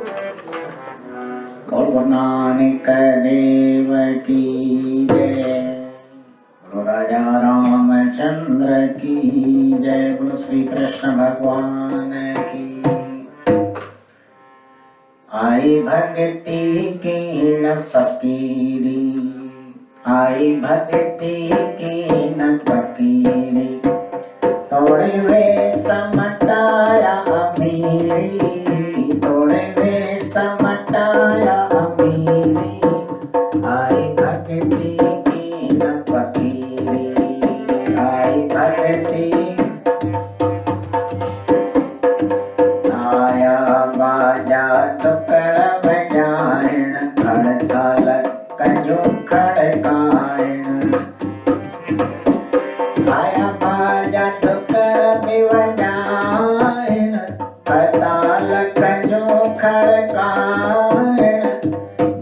बोल गुरु नानक देव की जय। बोलो राजा रामचंद्र की जय। बोलो श्री कृष्ण भगवान की। आई भक्ति की न फकीरी, आई भक्ति की न फकीरी, तोड़े वे समटाया अमीरी, तोड़े वे समटाया अमीरी। आई भक्ति की न फकीरी, आई भक्ति। आया बाजा टुकड़ बजायण, खड़ताल कजू खड़कायण। आया बाजा टुकड़ बजायण, खड़ताल कजू खड़कायण।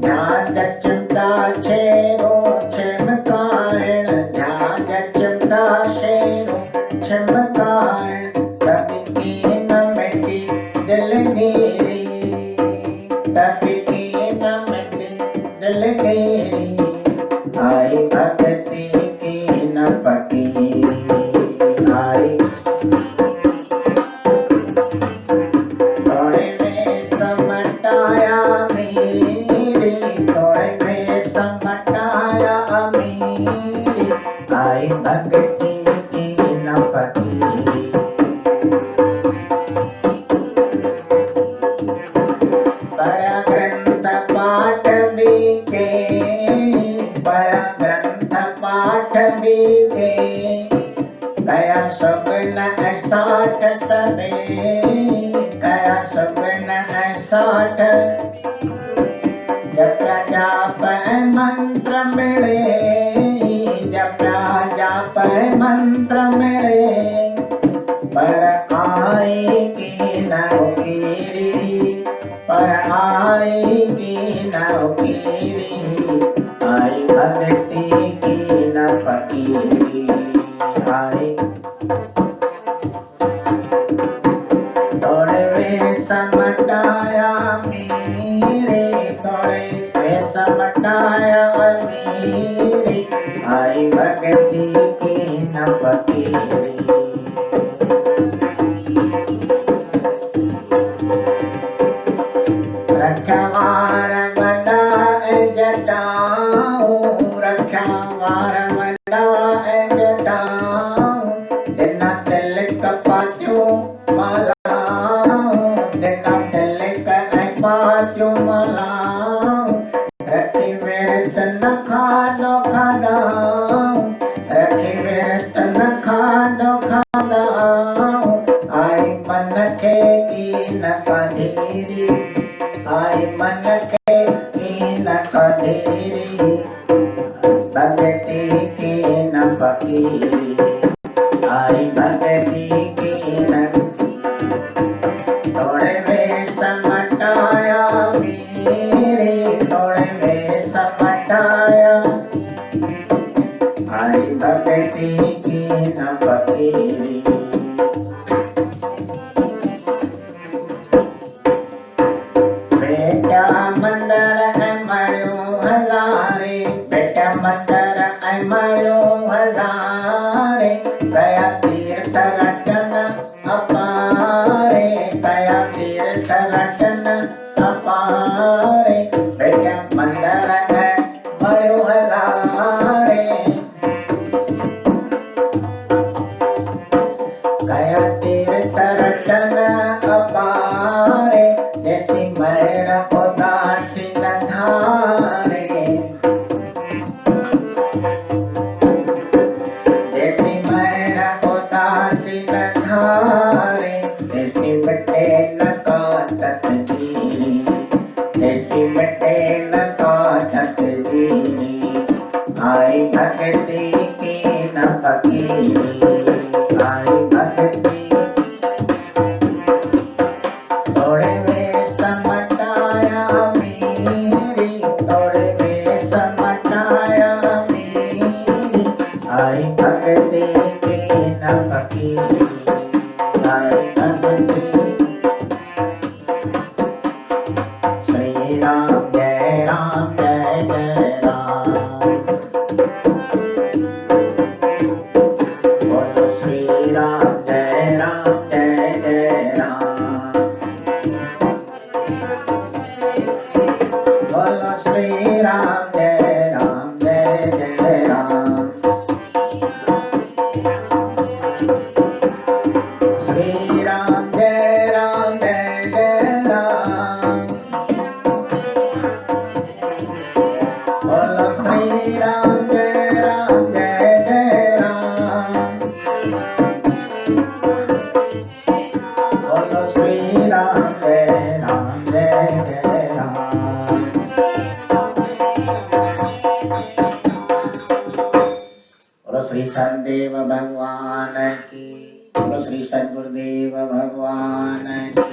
झांझ चिमटा शेरो छिमकायण, झांझ चिमटा शेरो छिमकायण। तभी की न मिटी दिलगिरी, तभी की न मिटी दिलगिरी। आई भक्ति की न फकीरी, आई तोड़े में समटाया अमीरी, तोड़े में समटाया अमीरी। आई भक्ति की न फकीरी। बड़ा ग्रंथ पाठ बीके, बड़ा ग्रंथ पाठ बीके। गया सुगन 60 सबे, गया सुगन 60। जप्या जाप मंत्र मिले, जप्या जाप मंत्र मिले। पर आई की नौकीरी, पर आई की नौकीरी। आई भक्ति की न फकीरी, आई तोड़े वे समटाया अमीरी, तोड़े वे समटाया अमीरी। आई भक्ति की न फकीरी। रखवार बनाए जटाऊं, रखवार बनाए जटाऊं। बिना तिलक पात्यूं मलाऊं, बिना तिलक पात्यूं मलाऊं। रखी विरत न खादो खादाऊं, रखी विरत न खादो खादाऊं। आई मन खे की न कधीरी, आई मन के की न कधीरी। भक्ति की न फकीरी, आई भक्ति की न। तोड़े वे समटाया अमीरी, तोड़े वे समटाया। आई भक्ति की न फकीरी। बेटा मंदर मरियो हजारे, बेटा मंदर मरियो हजारे। गया तीर्थ रटन अपारे, गया तीर्थ रटन अपारे। बेटा मंदर मरियो हजारे, गया तीर्थ रटन अपारे। जैसी मेरा उदासी न धारे, जैसी मेरा उदासी न धारे। जैसी मिटे न काटत जीरी, जैसी मिटे न काटत जीरी। आई भक्ति की न फकीरी, आई भक्ति। तोड़े वे समटाया अमीरी, तोड़े वे समटाया अमीरी। आई भक्ति की न फकीरी, आई भक्ति। सददेव भगवान की। बोलो श्री सद्गुरुदेव भगवान की।